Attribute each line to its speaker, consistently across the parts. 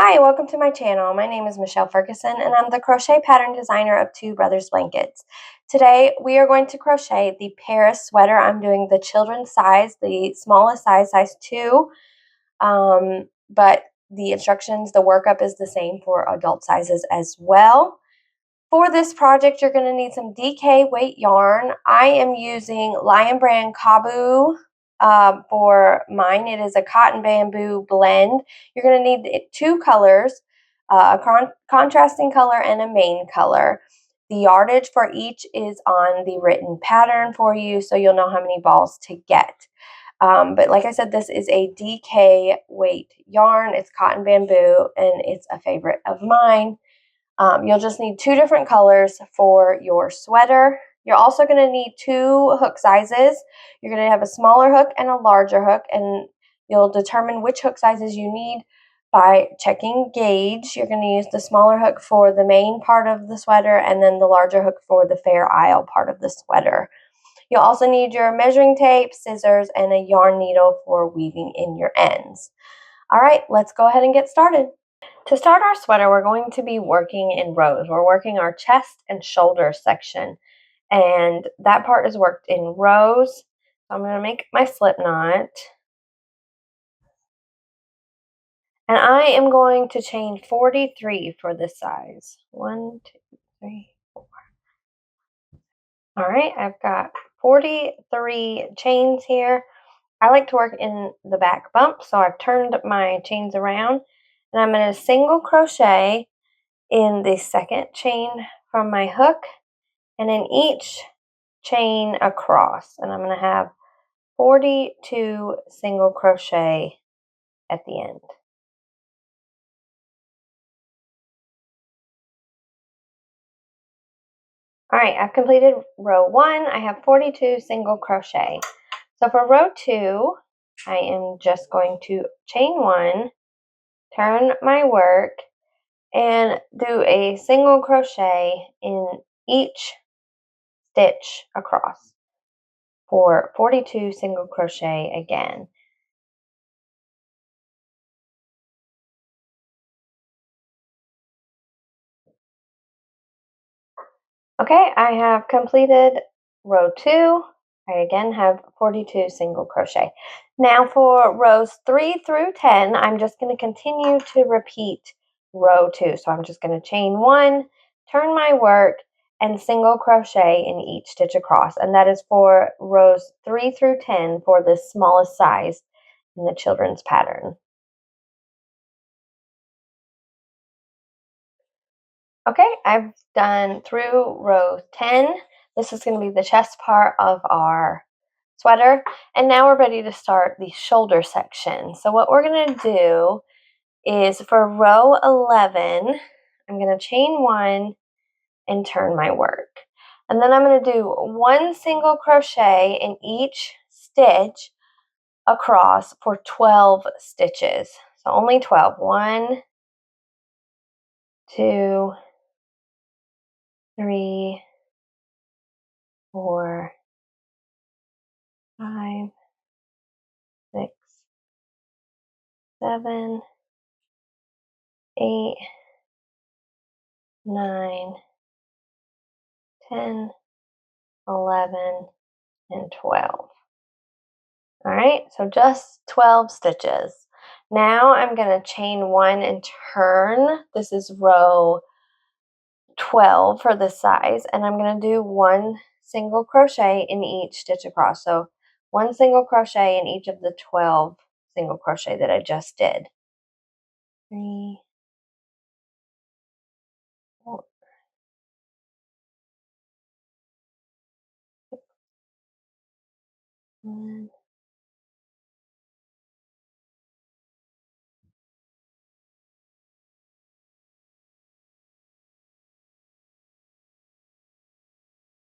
Speaker 1: Hi, welcome to my channel. My name is Michelle Ferguson and I'm the crochet pattern designer of Two Brothers Blankets. Today we are going to crochet the Paris sweater. I'm doing the children's size, the smallest size 2, but the instructions, the workup is the same for adult sizes as well. For this project, you're going to need some DK weight yarn. I am using Lion Brand Kabu. For mine, it is a cotton bamboo blend. You're going to need 2 colors, a contrasting color and a main color. The yardage for each is on the written pattern for you, so you'll know how many balls to get. But like I said, this is a DK weight yarn. It's cotton bamboo, and it's a favorite of mine. You'll just need 2 different colors for your sweater. You're also going to need 2 hook sizes. You're going to have a smaller hook and a larger hook, and you'll determine which hook sizes you need by checking gauge. You're going to use the smaller hook for the main part of the sweater and then the larger hook for the Fair Isle part of the sweater. You'll also need your measuring tape, scissors, and a yarn needle for weaving in your ends. All right, let's go ahead and get started. To start our sweater, we're going to be working in rows. We're working our chest and shoulder section, and that part is worked in rows. So I'm going to make my slip knot, and I am going to chain 43 for this size. 1, 2, 3, 4. All right, I've got 43 chains here. I like to work in the back bump, so I've turned my chains around, and I'm going to single crochet in the second chain from my hook and in each chain across, and I'm going to have 42 single crochet at the end. All right, I've completed row 1. I have 42 single crochet. So for row 2, I am just going to chain 1, turn my work, and do a single crochet in each stitch across for 42 single crochet again. Okay, I have completed row 2. I again have 42 single crochet. Now for rows 3 through 10, I'm just going to continue to repeat row 2. So I'm just going to chain 1, turn my work, and single crochet in each stitch across. And that is for rows 3 through 10 for the smallest size in the children's pattern. Okay, I've done through row 10. This is going to be the chest part of our sweater. And now we're ready to start the shoulder section. So what we're going to do is for row 11, I'm going to chain 1 and turn my work. And then I'm going to do 1 single crochet in each stitch across for 12 stitches. So only 12. 1, 2, 3, 4, 5, 6, 7, 8, 9, 10, 11, and 12. All right, so just 12 stitches. Now I'm going to chain 1 and turn. This is row 12 for this size, and I'm going to do 1 single crochet in each stitch across. So 1 single crochet in each of the 12 single crochet that I just did. 3, 4, 1.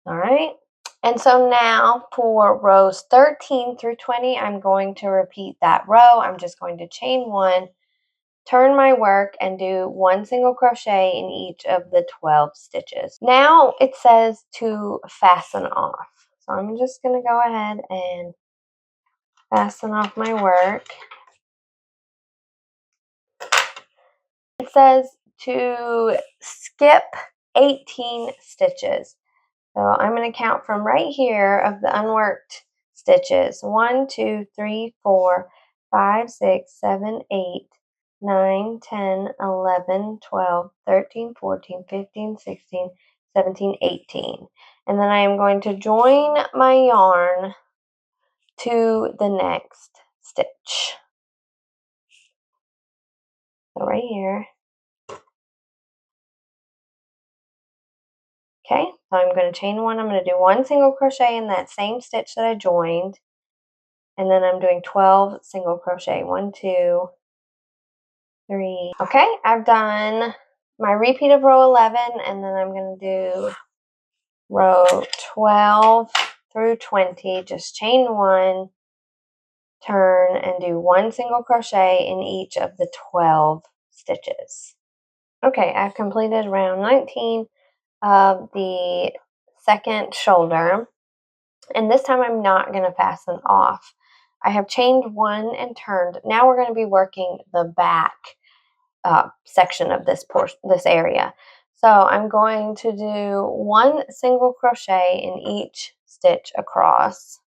Speaker 1: All right. And so now for rows 13 through 20, I'm going to repeat that row. I'm just going to chain 1, turn my work, and do 1 single crochet in each of the 12 stitches. Now it says to fasten off. So I'm just going to go ahead and fasten off my work. it says to skip 18 stitches. So I'm going to count from right here of the unworked stitches. 1, 2, 3, 4, 5, 6, 7, 8, 9, 10, 11, 12, 13, 14, 15, 16, 17, 18. And then I am going to join my yarn to the next stitch. So right here. Okay, so I'm going to chain one. I'm going to do one single crochet in that same stitch that I joined. And then I'm doing 12 single crochet. 1, 2, 3. Okay, I've done my repeat of row 11, and then I'm going to do row 12 through 20. Just chain one, turn, and do one single crochet in each of the 12 stitches. Okay, I've completed round 19 of the second shoulder, and this time I'm not going to fasten off. I have chained one and turned. Now we're going to be working the back section of this area. So I'm going to do one single crochet in each stitch across.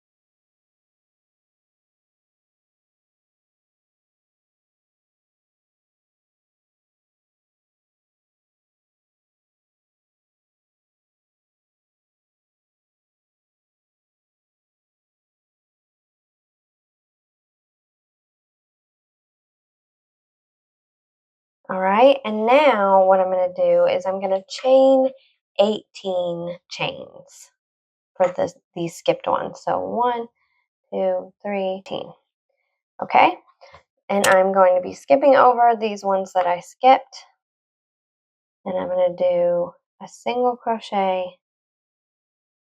Speaker 1: All right, and now what I'm going to do is I'm going to chain 18 chains for these skipped ones. So 1, 2, 3, 18. Okay, and I'm going to be skipping over these ones that I skipped, and I'm going to do a single crochet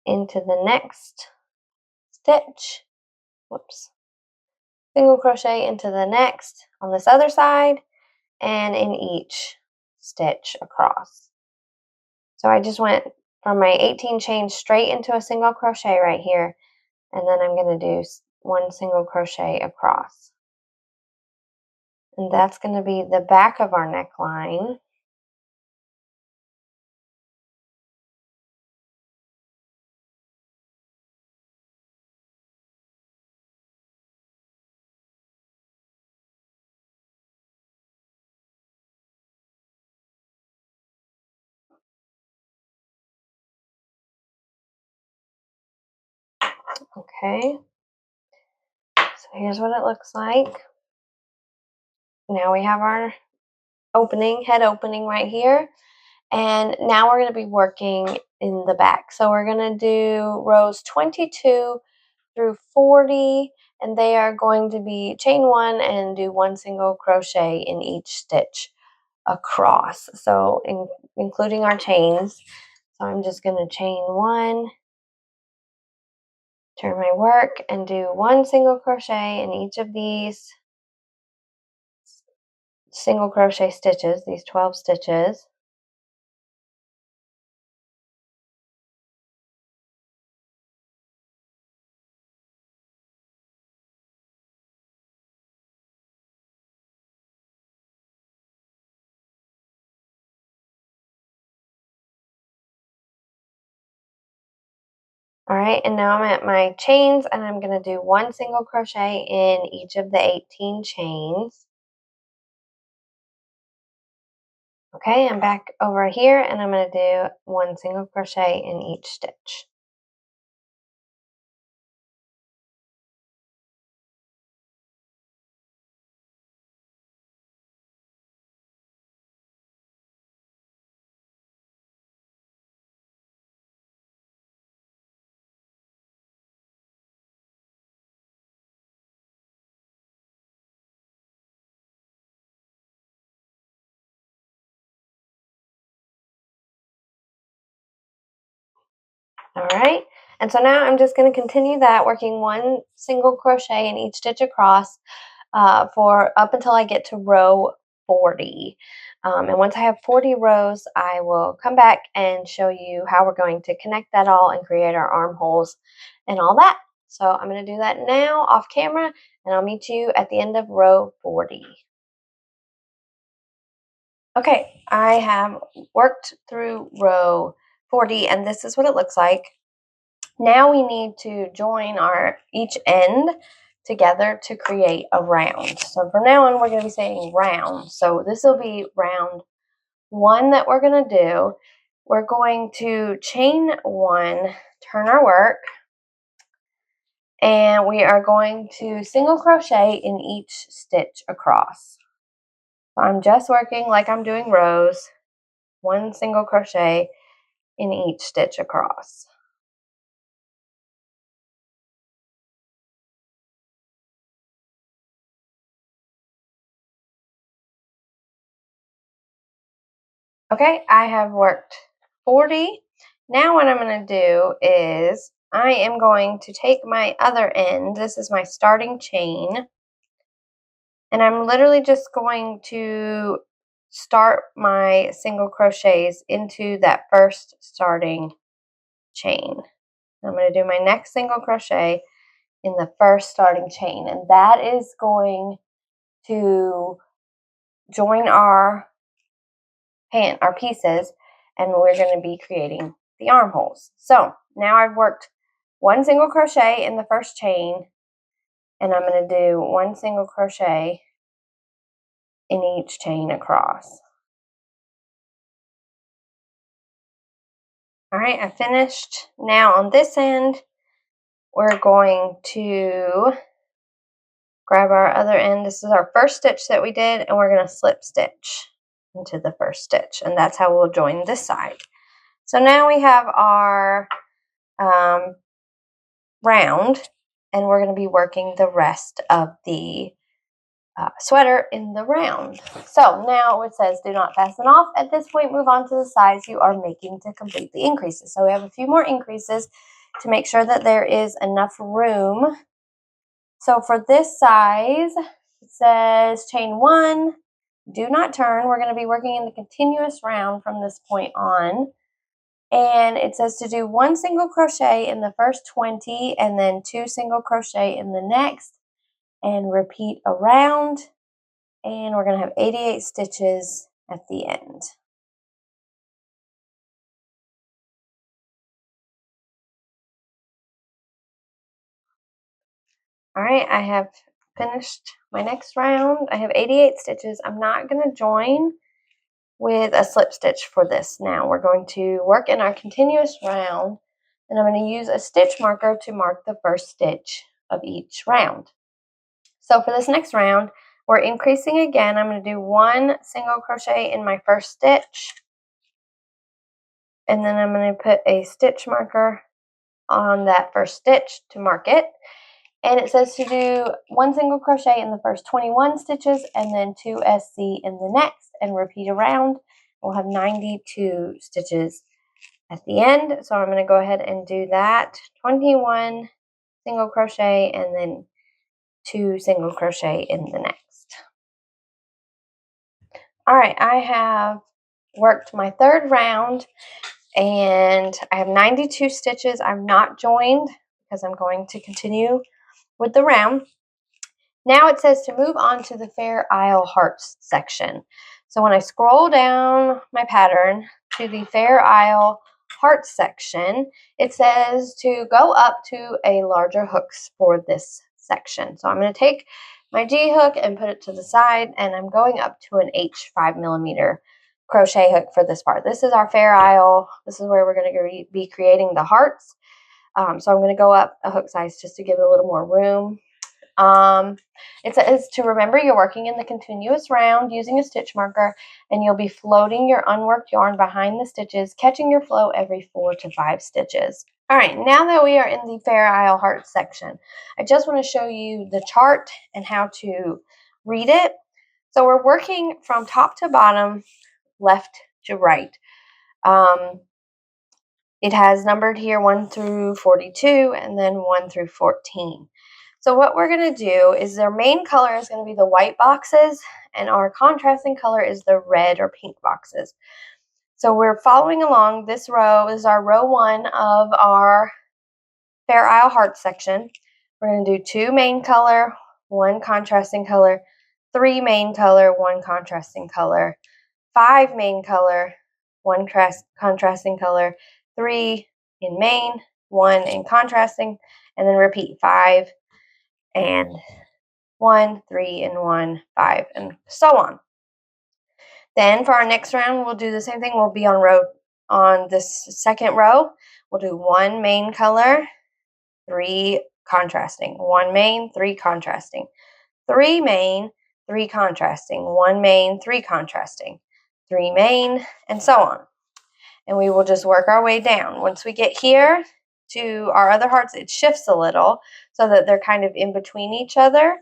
Speaker 1: into the next stitch. Whoops. Single crochet into the next on this other side and in each stitch across. So I just went from my 18 chains straight into a single crochet right here, and then I'm going to do one single crochet across. And that's going to be the back of our neckline. Okay, so here's what it looks like. Now we have our head opening right here. And now we're going to be working in the back. So we're going to do rows 22 through 40, and they are going to be chain one and do one single crochet in each stitch across. So including our chains. So I'm just going to chain one, turn my work, and do one single crochet in each of these single crochet stitches, these 12 stitches. All right, and now I'm at my chains, and I'm going to do one single crochet in each of the 18 chains. Okay, I'm back over here, and I'm going to do one single crochet in each stitch. All right, and so now I'm just going to continue that, working one single crochet in each stitch across for up until I get to row 40. And once I have 40 rows, I will come back and show you how we're going to connect that all and create our armholes and all that. So I'm going to do that now off camera, and I'll meet you at the end of row 40. Okay, I have worked through row 40 and this is what it looks like. Now we need to join our each end together to create a round. So from now on, we're going to be saying round. So this will be round 1 that we're going to do. We're going to chain 1, turn our work, and we are going to single crochet in each stitch across. So I'm just working like I'm doing rows, 1 single crochet in each stitch across. Okay, I have worked 40. Now what I'm going to do is I am going to take my other end. This is my starting chain. And I'm literally just going to start my single crochets into that first starting chain. I'm going to do my next single crochet in the first starting chain. And that is going to join our pieces, and we're going to be creating the armholes. So now I've worked 1 single crochet in the first chain, and I'm going to do 1 single crochet in each chain across. All right, I finished. Now on this end, we're going to grab our other end. This is our first stitch that we did, and we're going to slip stitch into the first stitch, and that's how we'll join this side. So now we have our round, and we're going to be working the rest of the sweater in the round. So now it says do not fasten off. At this point, move on to the size you are making to complete the increases. So we have a few more increases to make sure that there is enough room. So for this size, it says chain 1, do not turn. We're going to be working in the continuous round from this point on. And it says to do 1 single crochet in the first 20 and then 2 single crochet in the next, and repeat around. And we're going to have 88 stitches at the end. All right, I have finished my next round. I have 88 stitches. I'm not going to join with a slip stitch for this now. We're going to work in our continuous round, and I'm going to use a stitch marker to mark the first stitch of each round. So for this next round, we're increasing again. I'm going to do 1 single crochet in my first stitch, and then I'm going to put a stitch marker on that first stitch to mark it. And it says to do 1 single crochet in the first 21 stitches and then 2 SC in the next, and repeat around. We'll have 92 stitches at the end. So I'm going to go ahead and do that. 21 single crochet and then 2 single crochet in the next. All right, I have worked my third round and I have 92 stitches. I'm not joined because I'm going to continue with the round. Now it says to move on to the Fair Isle Hearts section. So when I scroll down my pattern to the Fair Isle Hearts section, it says to go up to a larger hooks for this section. So I'm going to take my G hook and put it to the side, and I'm going up to an H 5mm crochet hook for this part. This is our Fair Isle. This is where we're going to be creating the hearts. So I'm going to go up a hook size just to give it a little more room. It says to remember you're working in the continuous round using a stitch marker, and you'll be floating your unworked yarn behind the stitches, catching your flow every 4 to 5 stitches. All right, now that we are in the Fair Isle Hearts section, I just want to show you the chart and how to read it. So we're working from top to bottom, left to right. It has numbered here 1 through 42 and then 1 through 14. So what we're going to do is their main color is going to be the white boxes, and our contrasting color is the red or pink boxes. So we're following along. This row is our row 1 of our Fair Isle Hearts section. We're going to do 2 main color, 1 contrasting color, 3 main color, 1 contrasting color, 5 main color, 1 contrasting color, 3 in main, 1 in contrasting, and then repeat 5 and 1, 3 and 1, 5, and so on. Then for our next round, we'll do the same thing. We'll be on this second row. We'll do 1 main color, 3 contrasting, 1 main, 3 contrasting, 3 main, 3 contrasting, 1 main, 3 contrasting, 3 main, and so on. And we will just work our way down. Once we get here to our other hearts, it shifts a little so that they're kind of in between each other.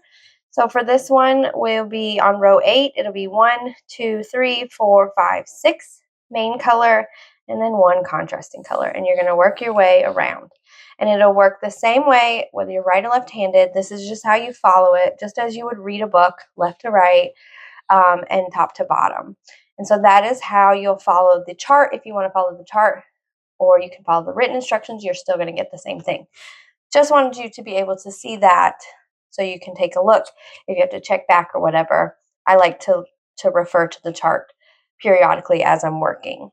Speaker 1: So for this one, we'll be on row 8. It'll be 1, 2, 3, 4, 5, 6 main color, and then 1 contrasting color. And you're going to work your way around. And it'll work the same way whether you're right or left-handed. This is just how you follow it, just as you would read a book, left to right, and top to bottom. And so that is how you'll follow the chart if you want to follow the chart, or you can follow the written instructions. You're still going to get the same thing. Just wanted you to be able to see that so you can take a look. If you have to check back or whatever, I like to refer to the chart periodically as I'm working.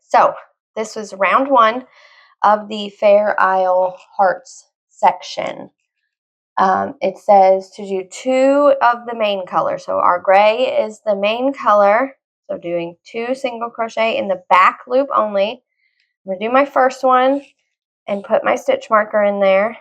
Speaker 1: So this was round 1 of the Fair Isle Hearts section. It says to do 2 of the main color. So our gray is the main color. So doing 2 single crochet in the back loop only. I'm going to do my first one and put my stitch marker in there.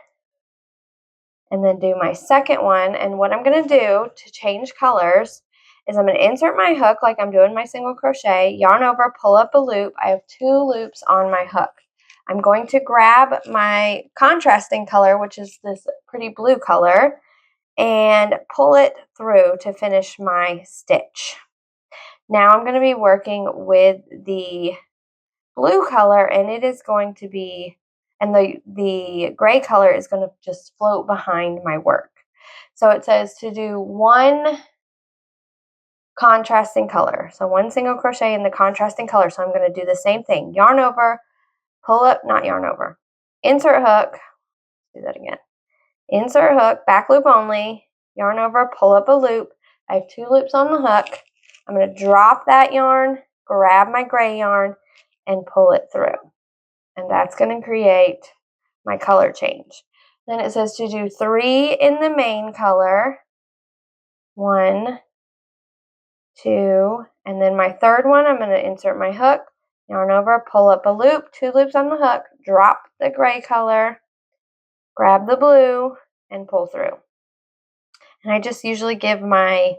Speaker 1: And then do my second one. And what I'm going to do to change colors is I'm going to insert my hook like I'm doing my single crochet, yarn over, pull up a loop. I have 2 loops on my hook. I'm going to grab my contrasting color, which is this pretty blue color, and pull it through to finish my stitch. Now I'm going to be working with the blue color, and it is going to be, and the gray color is going to just float behind my work. So it says to do 1 contrasting color. So 1 single crochet in the contrasting color. So I'm going to do the same thing. Yarn over, pull up, not yarn over. Insert hook. Do that again. Insert hook, back loop only. Yarn over, pull up a loop. I have 2 loops on the hook. I'm going to drop that yarn, grab my gray yarn, and pull it through. And that's going to create my color change. Then it says to do 3 in the main color. 1, 2, and then my third one, I'm going to insert my hook, yarn over, pull up a loop, 2 loops on the hook, drop the gray color, grab the blue, and pull through. And I just usually give my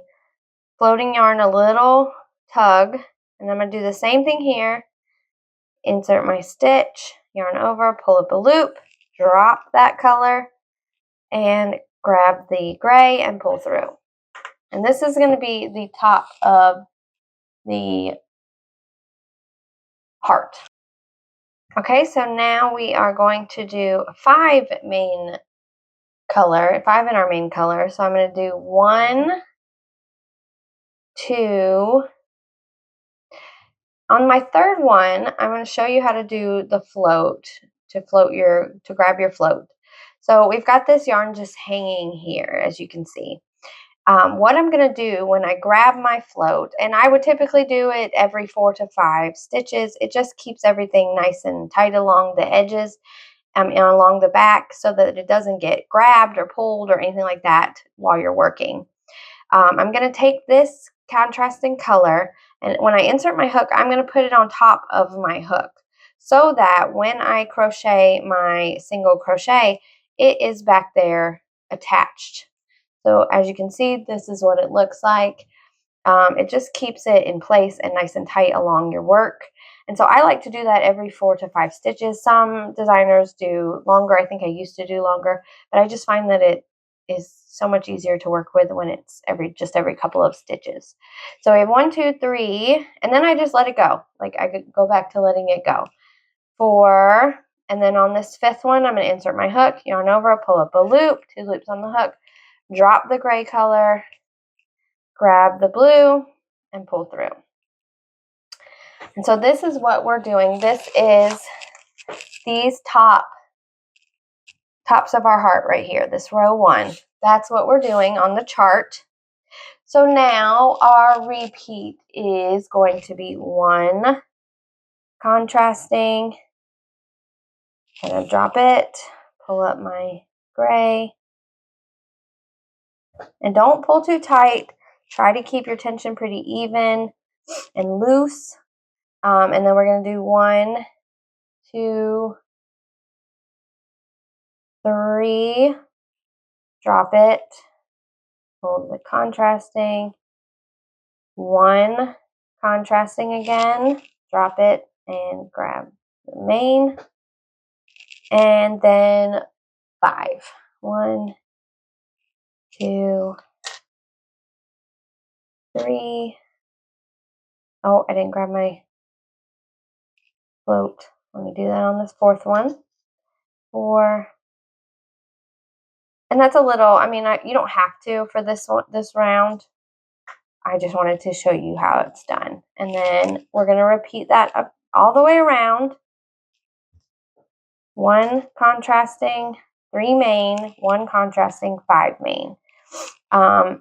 Speaker 1: floating yarn a little tug, and I'm going to do the same thing here. Insert my stitch, yarn over, pull up a loop, drop that color, and grab the gray and pull through. And this is going to be the top of the heart. Okay, so now we are going to do 5 main color, 5 in our main color. So I'm going to do 1, 2. On my third one, I'm going to show you how to do the float, to grab your float. So we've got this yarn just hanging here, as you can see. What I'm going to do when I grab my float, and I would typically do it every 4 to 5 stitches, it just keeps everything nice and tight along the edges and along the back so that it doesn't get grabbed or pulled or anything like that while you're working. I'm going to take this contrasting color, and when I insert my hook, I'm going to put it on top of my hook so that when I crochet my single crochet, it is back there attached. So as you can see, this is what it looks like. It just keeps it in place and nice and tight along your work. And so I like to do that every 4 to 5 stitches. Some designers do longer. I think I used to do longer, but I just find that it is so much easier to work with when it's every couple of stitches. So we have 1, 2, 3, and then I just let it go. Like I could go back to letting it go. 4, and then on this 5th one, I'm going to insert my hook, yarn over, pull up a loop, 2 loops on the hook, drop the gray color, grab the blue, and pull through. And so this is what we're doing. This is these tops of our heart right here, this row 1. That's what we're doing on the chart. So now our repeat is going to be 1 contrasting. I'm going to drop it, pull up my gray, and don't pull too tight. Try to keep your tension pretty even and loose. And then we're going to do 1, 2, 3, drop it, pull the contrasting, 1 contrasting again, drop it, and grab the main, and then 5. 1, 2, 3. Oh, I didn't grab my float. Let me do that on this 4th one. 4. And that's a little, I mean, you don't have to for this one, this round. I just wanted to show you how it's done. And then we're going to repeat that up all the way around. 1 contrasting, 3 main, 1 contrasting, 5 main. And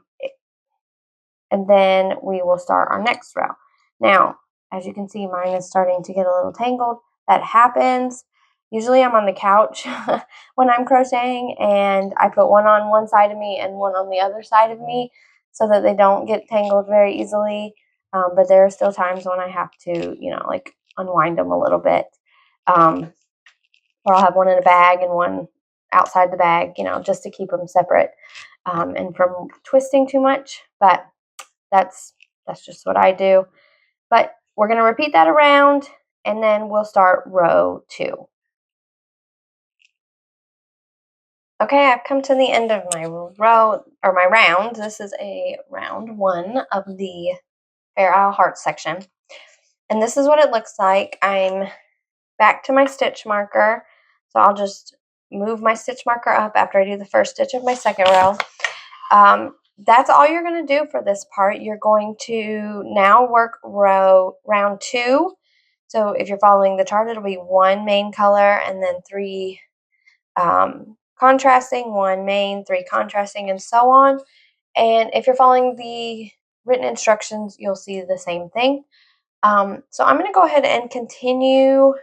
Speaker 1: then we will start our next row. Now, as you can see, mine is starting to get a little tangled. That happens. Usually I'm on the couch when I'm crocheting, and I put one on one side of me and one on the other side of me so that they don't get tangled very easily. But there are still times when I have to, like unwind them a little bit. Or I'll have one in a bag and one outside the bag, just to keep them separate and from twisting too much. But that's just what I do. But we're going to repeat that around, and then we'll start row 2. Okay, I've come to the end of my row, or my round. This is a round 1 of the Fair Isle Heart section. And this is what it looks like. I'm back to my stitch marker. So I'll just move my stitch marker up after I do the first stitch of my second row. That's all you're going to do for this part. You're going to now work round 2. So if you're following the chart, it'll be 1 main color and then 3 contrasting, 1 main, 3 contrasting, and so on. And if you're following the written instructions, you'll see the same thing. So I'm going to go ahead and continue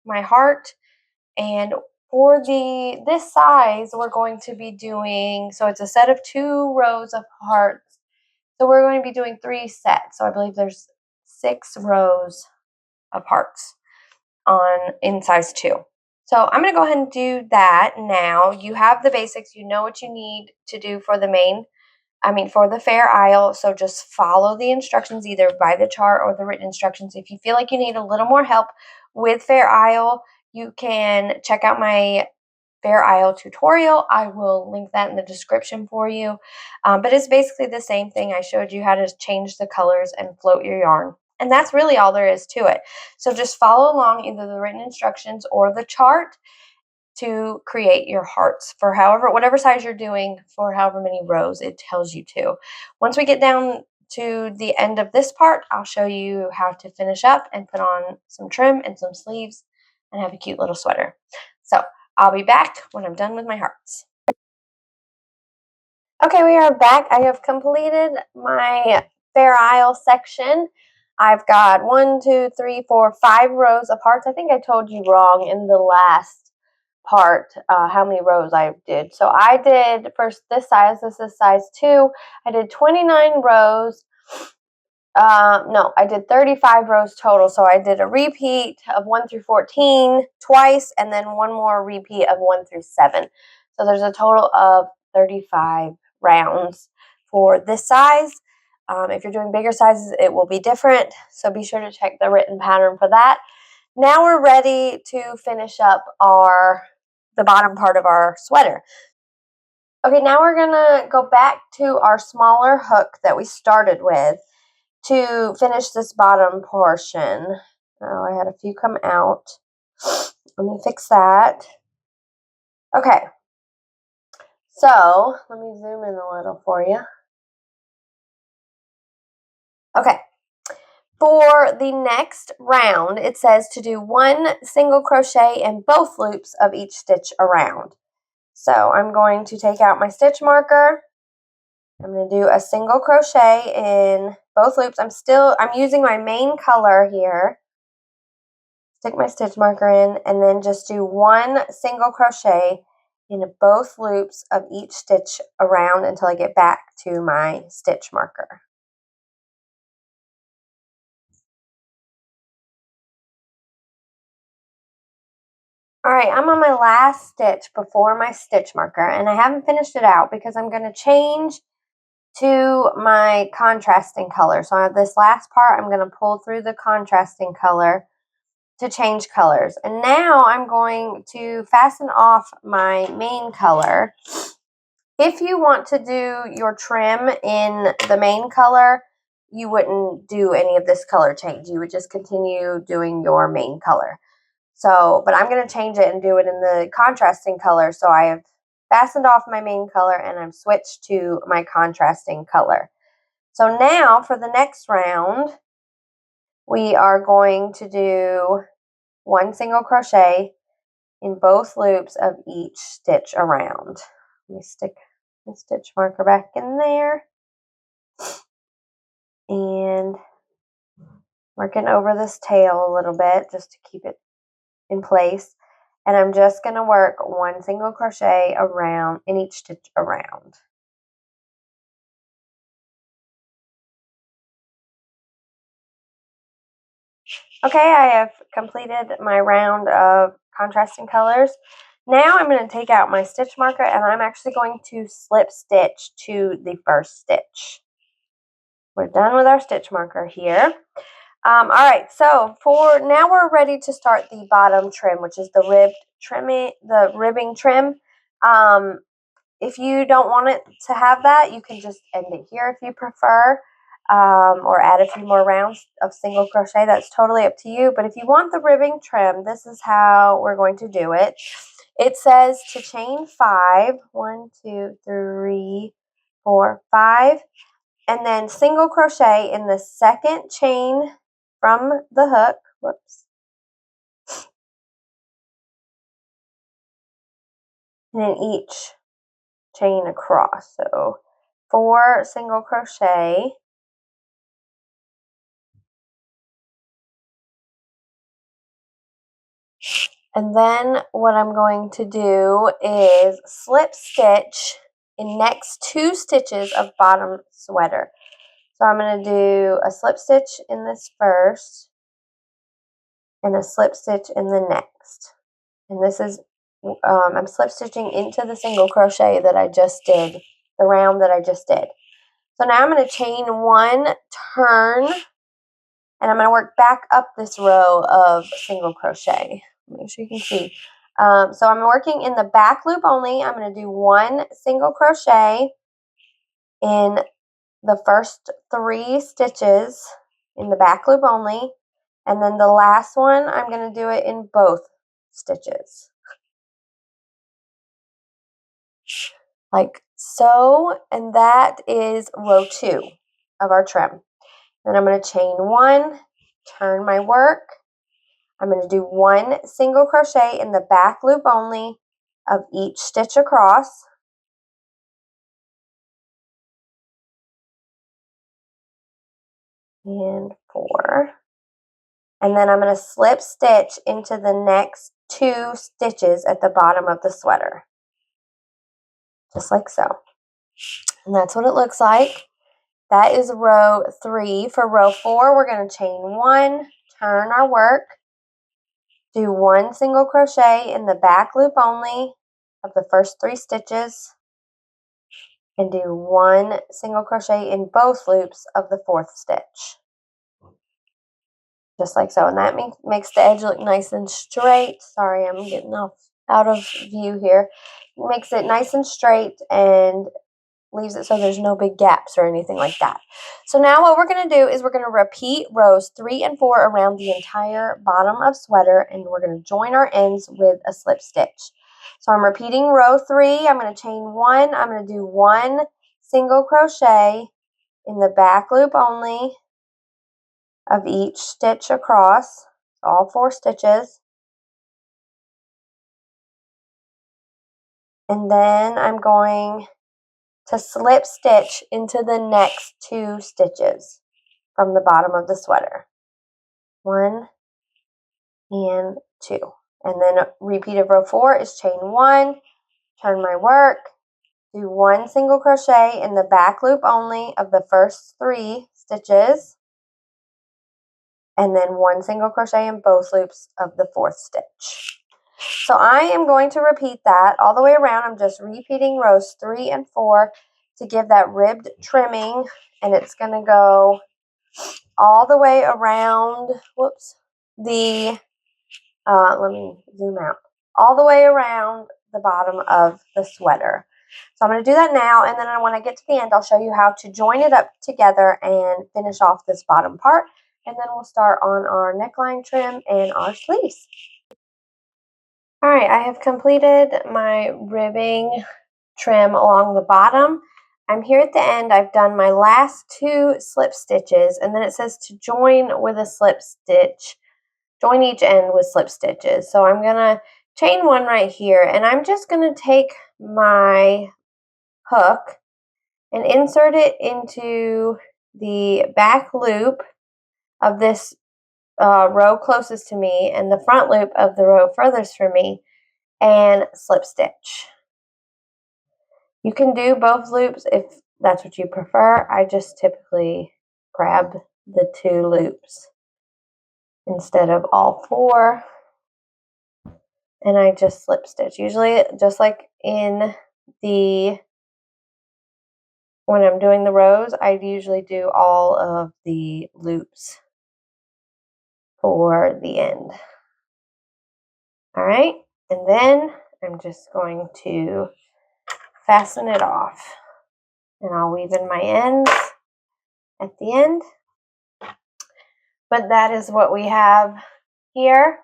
Speaker 1: my heart. And for this size, we're going to be doing, so it's a set of 2 rows of hearts. So we're going to be doing 3 sets. So I believe there's 6 rows of hearts in size 2. So I'm going to go ahead and do that now. You have the basics. You know what you need to do for for the Fair Isle. So just follow the instructions either by the chart or the written instructions. If you feel like you need a little more help with Fair Isle, you can check out my Fair Isle tutorial. I will link that in the description for you. But it's basically the same thing. I showed you how to change the colors and float your yarn. And that's really all there is to it. So just follow along either the written instructions or the chart to create your hearts for whatever size you're doing, for however many rows it tells you to. Once we get down to the end of this part, I'll show you how to finish up and put on some trim and some sleeves and have a cute little sweater. So I'll be back when I'm done with my hearts. Okay, we are back. I have completed my Fair Isle section. I've got 1, 2, 3, 4, 5 rows of hearts. I think I told you wrong in the last part how many rows I did. So I did first this is size 2. I did 29 rows. No, I did 35 rows total. So I did a repeat of 1 through 14 twice, and then one more repeat of 1 through 7. So there's a total of 35 rounds for this size. If you're doing bigger sizes, it will be different. So be sure to check the written pattern for that. Now we're ready to finish up the bottom part of our sweater. Okay, now we're gonna go back to our smaller hook that we started with to finish this bottom portion. Oh, I had a few come out. Let me fix that. Okay, so let me zoom in a little for you. Okay, for the next round, it says to do 1 single crochet in both loops of each stitch around. So I'm going to take out my stitch marker, I'm going to do a single crochet in both loops. I'm using my main color here. Stick my stitch marker in and then just do one single crochet in both loops of each stitch around until I get back to my stitch marker. Alright, I'm on my last stitch before my stitch marker, and I haven't finished it out because I'm going to change to my contrasting color. So on this last part, I'm going to pull through the contrasting color to change colors. And now I'm going to fasten off my main color. If you want to do your trim in the main color, you wouldn't do any of this color change. You would just continue doing your main color. So, but I'm going to change it and do it in the contrasting color. So I have fastened off my main color and I've switched to my contrasting color. So now for the next round, we are going to do one single crochet in both loops of each stitch around. Let me stick the stitch marker back in there and working over this tail a little bit just to keep it in place. And I'm just going to work one single crochet around in each stitch around. Okay, I have completed my round of contrasting colors. Now I'm going to take out my stitch marker and I'm actually going to slip stitch to the first stitch. We're done with our stitch marker here. All right, so for now we're ready to start the bottom trim, which is the ribbing trim. If you don't want it to have that, you can just end it here if you prefer, or add a few more rounds of single crochet. That's totally up to you. But if you want the ribbing trim, this is how we're going to do it. It says to chain 5, 1, 2, 3, 4, 5, and then single crochet in the second chain from the hook. Whoops. And then each chain across. So 4 single crochet. And then what I'm going to do is slip stitch in next 2 stitches of bottom sweater. So I'm going to do a slip stitch in this first and a slip stitch in the next. And this is, I'm slip stitching into the single crochet that I just did, the round that I just did. So now I'm going to chain 1, turn, and I'm going to work back up this row of single crochet. Make sure you can see. So I'm working in the back loop only. I'm going to do 1 single crochet in the first 3 stitches in the back loop only. And then the last one, I'm going to do it in both stitches. Like so, and that is row 2 of our trim. Then I'm going to chain 1, turn my work. I'm going to do 1 single crochet in the back loop only of each stitch across. And 4. And then I'm going to slip stitch into the next 2 stitches at the bottom of the sweater. Just like so. And that's what it looks like. That is row 3. For row 4, we're going to chain 1, turn our work, do 1 single crochet in the back loop only of the first 3 stitches, and do 1 single crochet in both loops of the 4th stitch. Just like so. And that makes the edge look nice and straight. Sorry, I'm getting out of view here. It makes it nice and straight and leaves it so there's no big gaps or anything like that. So now what we're going to do is we're going to repeat rows 3 and 4 around the entire bottom of sweater, and we're going to join our ends with a slip stitch. So I'm repeating row 3. I'm going to chain 1. I'm going to do 1 single crochet in the back loop only of each stitch across, all 4 stitches. And then I'm going to slip stitch into the next 2 stitches from the bottom of the sweater. 1 and 2. And then repeat of row 4 is chain 1, turn my work, do 1 single crochet in the back loop only of the first 3 stitches, and then 1 single crochet in both loops of the 4th stitch. So I am going to repeat that all the way around. I'm just repeating rows 3 and 4 to give that ribbed trimming, and it's going to go all the way around, the, let me zoom out, all the way around the bottom of the sweater. So I'm going to do that now, and then when I get to the end, I'll show you how to join it up together and finish off this bottom part, and then we'll start on our neckline trim and our sleeves. Alright, I have completed my ribbing trim along the bottom. I'm here at the end. I've done my last 2 slip stitches, and then it says to join with a slip stitch. Join each end with slip stitches. So I'm going to chain 1 right here, and I'm just going to take my hook and insert it into the back loop of this row closest to me and the front loop of the row furthest from me, and slip stitch. You can do both loops if that's what you prefer. I just typically grab the 2 loops instead of all 4, and I just slip stitch. Usually, just like when I'm doing the rows, I usually do all of the loops for the end. All right, and then I'm just going to fasten it off, and I'll weave in my ends at the end. But that is what we have here.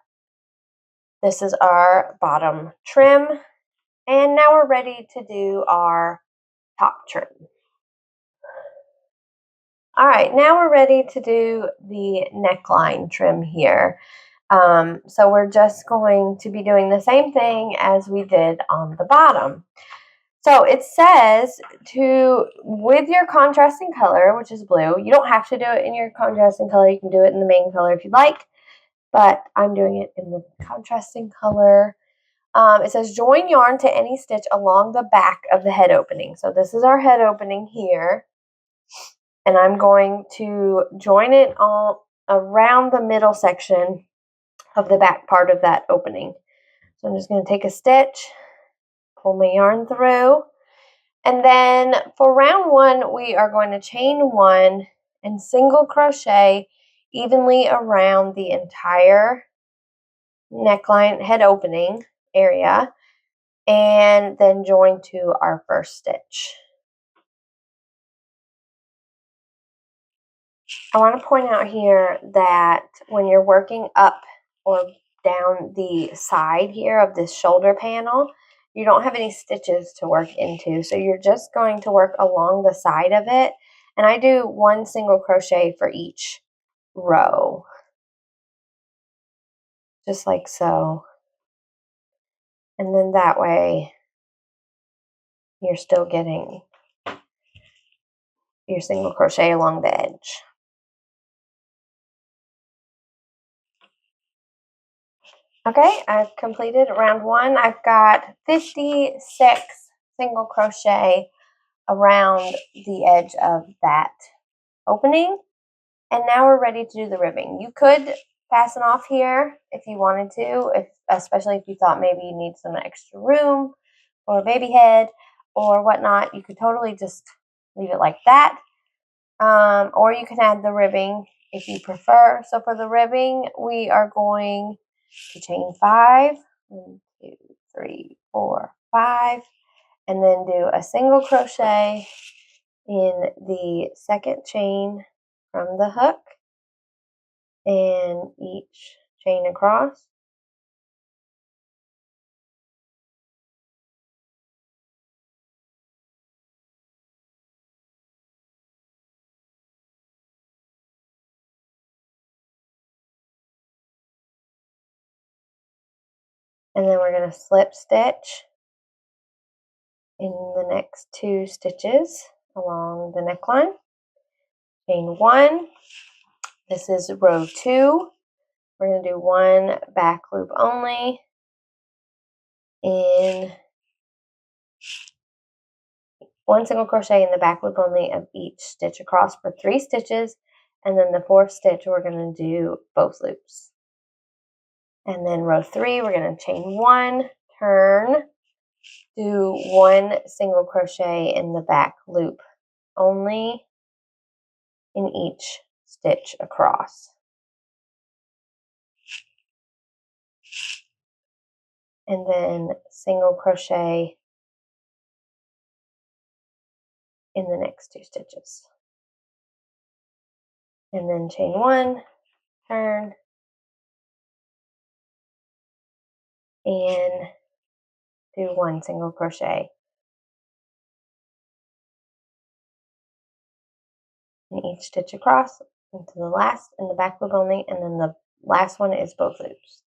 Speaker 1: This is our bottom trim, and now we're ready to do our top trim. All right, now we're ready to do the neckline trim here. So we're just going to be doing the same thing as we did on the bottom. So it says with your contrasting color, which is blue. You don't have to do it in your contrasting color. You can do it in the main color if you'd like, but I'm doing it in the contrasting color. It says join yarn to any stitch along the back of the head opening. So this is our head opening here, and I'm going to join it all around the middle section of the back part of that opening. So I'm just going to take a stitch, pull my yarn through, and then for round 1 we are going to chain 1 and single crochet evenly around the entire neckline head opening area, and then join to our first stitch. I want to point out here that when you're working up or down the side here of this shoulder panel, you don't have any stitches to work into, so you're just going to work along the side of it, and I do 1 single crochet for each row, just like so, and then that way you're still getting your single crochet along the edge. Okay, I've completed round 1. I've got 56 single crochet around the edge of that opening, and now we're ready to do the ribbing. You could fasten off here if you wanted to, especially if you thought maybe you need some extra room or a baby head or whatnot. You could totally just leave it like that, or you can add the ribbing if you prefer. So for the ribbing, we are going to chain 5, 1, 2, 3, 4, 5, and then do a single crochet in the second chain from the hook and each chain across. And then we're going to slip stitch in the next 2 stitches along the neckline. Chain 1. This is row 2. We're going to do 1 back loop only in 1 single crochet in the back loop only of each stitch across for 3 stitches, and then the 4th stitch we're going to do both loops. And then row 3 we're going to chain 1, turn, do 1 single crochet in the back loop only in each stitch across. And then single crochet in the next 2 stitches. And then chain 1, turn, and do 1 single crochet in each stitch across into the last in the back loop only, and then the last one is both loops.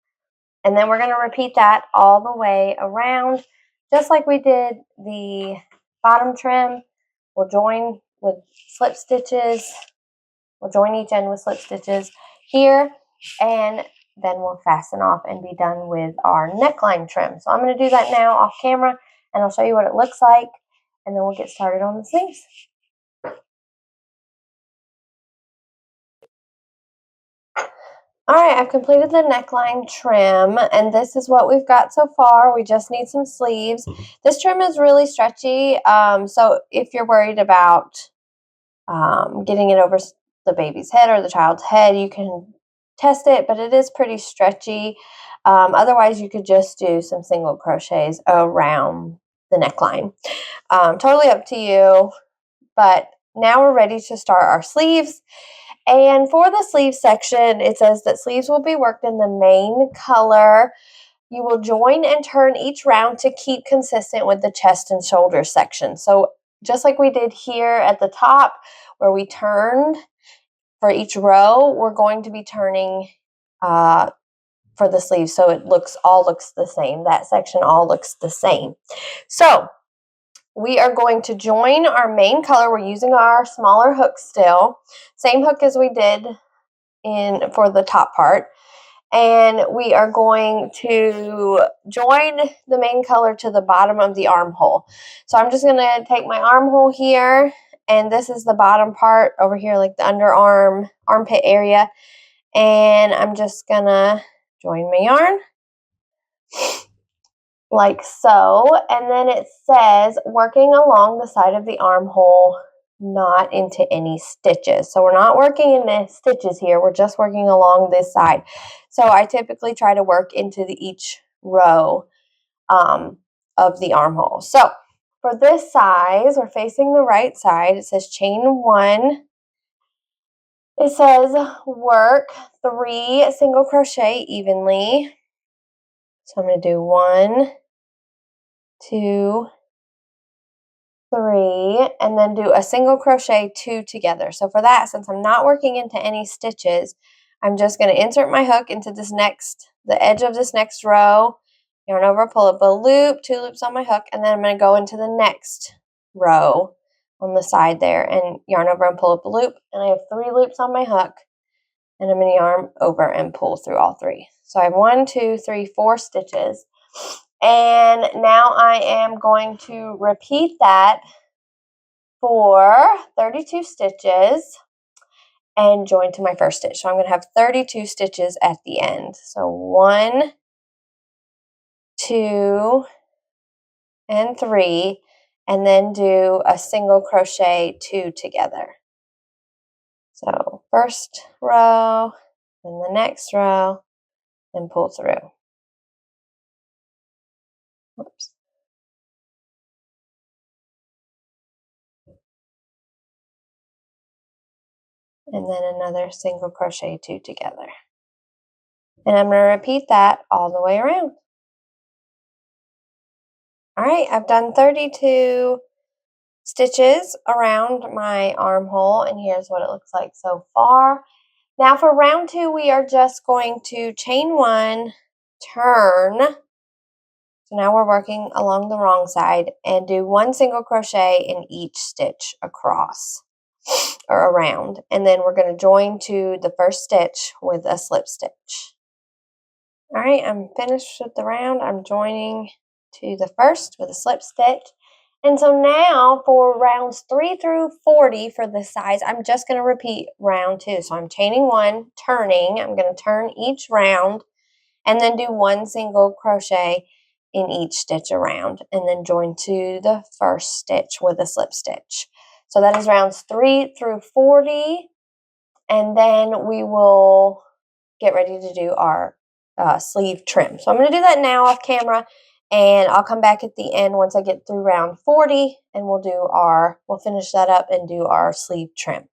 Speaker 1: And then we're going to repeat that all the way around, just like we did the bottom trim. We'll join with slip stitches. We'll join each end with slip stitches here, and then we'll fasten off and be done with our neckline trim. So I'm going to do that now off camera, and I'll show you what it looks like, and then we'll get started on the sleeves. All right, I've completed the neckline trim, and this is what we've got so far. We just need some sleeves. This trim is really stretchy, so if you're worried about getting it over the baby's head or the child's head, you can test it, but it is pretty stretchy. Otherwise, you could just do some single crochets around the neckline. Totally up to you, but now we're ready to start our sleeves. And for the sleeve section, it says that sleeves will be worked in the main color. You will join and turn each round to keep consistent with the chest and shoulder section. So just like we did here at the top where we turned for each row, we're going to be turning for the sleeves so it all looks the same. That section all looks the same. So we are going to join our main color. We're using our smaller hook still. Same hook as we did for the top part. And we are going to join the main color to the bottom of the armhole. So I'm just going to take my armhole here, and this is the bottom part over here, like the underarm, armpit area. And I'm just going to join my yarn like so, and then it says working along the side of the armhole, not into any stitches. So we're not working in the stitches here, we're just working along this side. So I typically try to work into each row of the armhole. So for this size, we're facing the right side. It says chain 1. It says work 3 single crochet evenly. So I'm going to do 1, 2, 3, and then do a single crochet 2 together. So for that, since I'm not working into any stitches, I'm just going to insert my hook into the edge of this next row, yarn over, pull up a loop, 2 loops on my hook, and then I'm going to go into the next row on the side there and yarn over and pull up a loop, and I have 3 loops on my hook, and I'm going to yarn over and pull through all 3. So I have 1, 2, 3, 4 stitches. And now I am going to repeat that for 32 stitches and join to my first stitch. So I'm going to have 32 stitches at the end. So 1, 2, and 3, and then do a single crochet 2 together. So first row, then the next row, then pull through. Oops. And then another single crochet 2 together. And I'm going to repeat that all the way around. All right, I've done 32 stitches around my armhole, and here's what it looks like so far. Now for round 2, we are just going to chain 1, turn. So now we're working along the wrong side, and do 1 single crochet in each stitch across or around, and then we're going to join to the first stitch with a slip stitch. All right, I'm finished with the round. I'm joining to the first with a slip stitch. And so now for rounds 3 through 40 for this size, I'm just going to repeat round 2. So I'm chaining 1, turning. I'm going to turn each round and then do 1 single crochet in each stitch around, and then join to the first stitch with a slip stitch. So that is rounds 3 through 40, and then we will get ready to do our sleeve trim. So I'm going to do that now off camera, and I'll come back at the end once I get through round 40, and we'll finish that up and do our sleeve trim.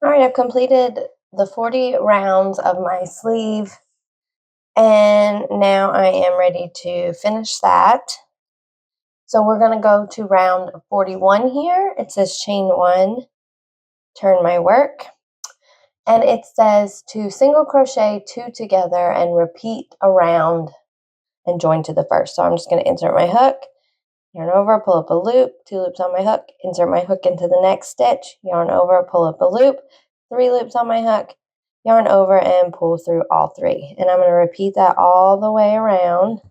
Speaker 1: All right, I've completed the 40 rounds of my sleeve, and now I am ready to finish that. So we're going to go to round 41 here. It says chain 1, turn my work. And it says to single crochet 2 together and repeat around and join to the first. So I'm just going to insert my hook, yarn over, pull up a loop, 2 loops on my hook, insert my hook into the next stitch, yarn over, pull up a loop, 3 loops on my hook, yarn over, and pull through all 3. And I'm going to repeat that all the way around,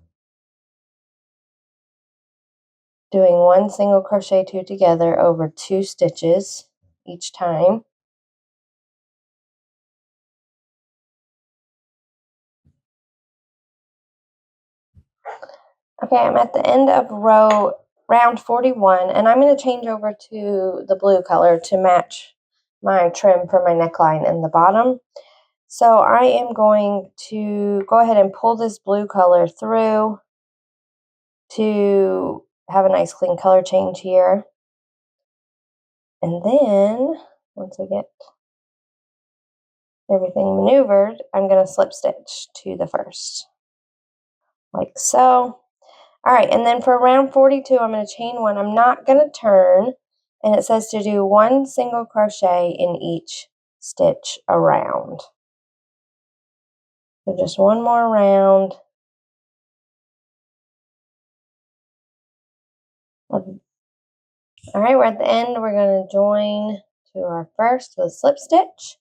Speaker 1: doing 1 single crochet 2 together over 2 stitches each time. Okay, I'm at the end of round 41, and I'm going to change over to the blue color to match my trim for my neckline in the bottom. So I am going to go ahead and pull this blue color through to have a nice clean color change here. And then, once I get everything maneuvered, I'm going to slip stitch to the first, like so. All right, and then for round 42, I'm going to chain 1. I'm not going to turn, and it says to do 1 single crochet in each stitch around. So just 1 more round. All right, we're at the end. We're going to join to our first with a slip stitch.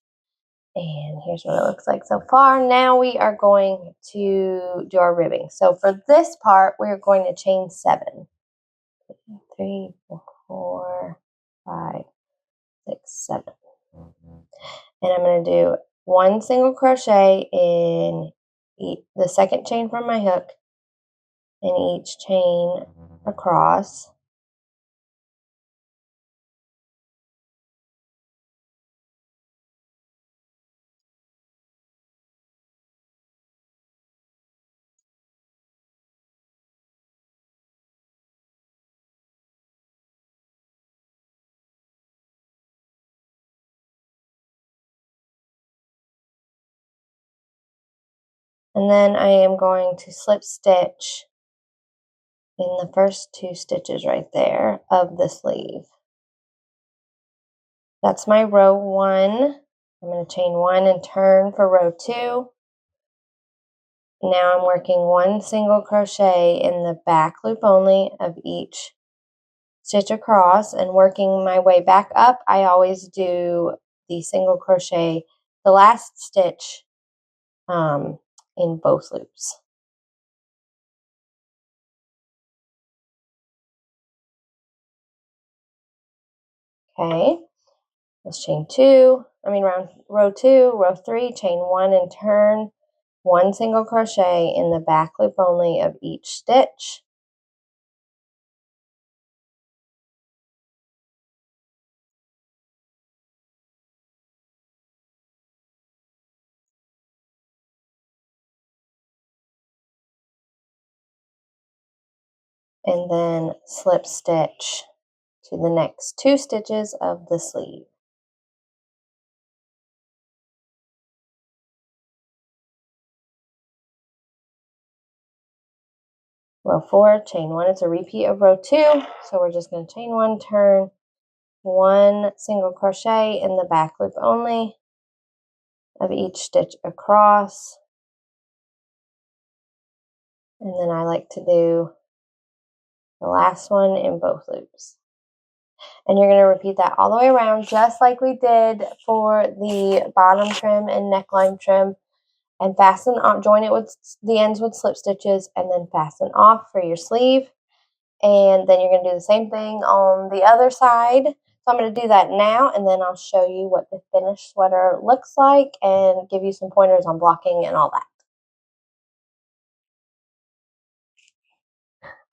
Speaker 1: And here's what it looks like so far. Now we are going to do our ribbing. So for this part, we're going to chain 7. 3, 4, 5, 6, 7. And I'm going to do 1 single crochet in the second chain from my hook in each chain across. And then I am going to slip stitch in the first 2 stitches right there of the sleeve. That's my row 1. I'm going to chain 1 and turn for row 2. Now I'm working 1 single crochet in the back loop only of each stitch across, and working my way back up, I always do the single crochet, the last stitch in both loops. Okay, let's chain 2, row 2, row 3, chain 1 and turn, 1 single crochet in the back loop only of each stitch. And then slip stitch to the next 2 stitches of the sleeve. Row 4, chain 1, it's a repeat of row 2, so we're just going to chain 1, turn, 1 single crochet in the back loop only of each stitch across. And then I like to do the last one in both loops. And you're going to repeat that all the way around, just like we did for the bottom trim and neckline trim. And fasten on, join it with the ends with slip stitches, and then fasten off for your sleeve. And then you're going to do the same thing on the other side. So I'm going to do that now, and then I'll show you what the finished sweater looks like and give you some pointers on blocking and all that.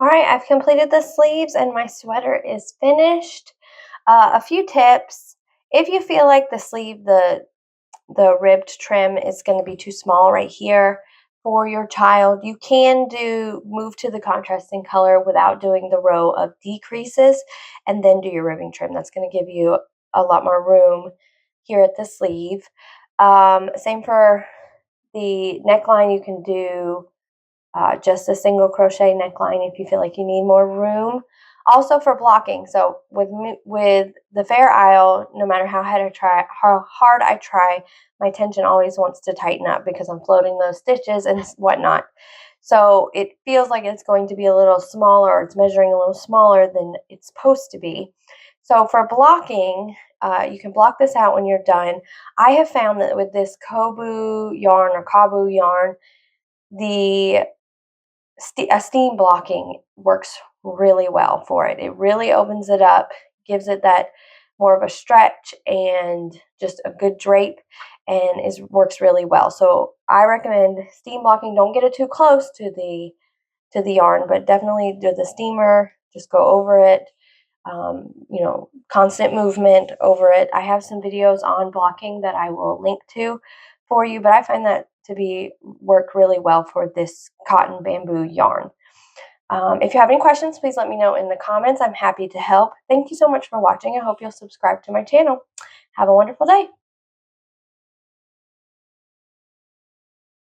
Speaker 1: All right, I've completed the sleeves and my sweater is finished. A few tips. If you feel like the sleeve, the ribbed trim is going to be too small right here for your child, you can move to the contrasting color without doing the row of decreases, and then do your ribbing trim. That's going to give you a lot more room here at the sleeve. Same for the neckline. You can do just a single crochet neckline if you feel like you need more room. Also for blocking, so with the Fair Isle, no matter how hard I try, my tension always wants to tighten up because I'm floating those stitches and whatnot. So it feels like it's going to be a little smaller, or it's measuring a little smaller than it's supposed to be. So for blocking, you can block this out when you're done. I have found that with this Kobu yarn or Kabu yarn, the steam blocking works really well for it. It really opens it up, gives it that more of a stretch and just a good drape, and works really well. So I recommend steam blocking. Don't get it too close to the yarn, but definitely do the steamer. Just go over it. Constant movement over it. I have some videos on blocking that I will link to for you, but I find that to work really well for this cotton bamboo yarn. If you have any questions, please let me know in the comments. I'm happy to help. Thank you so much for watching. I hope you'll subscribe to my channel. Have a wonderful day.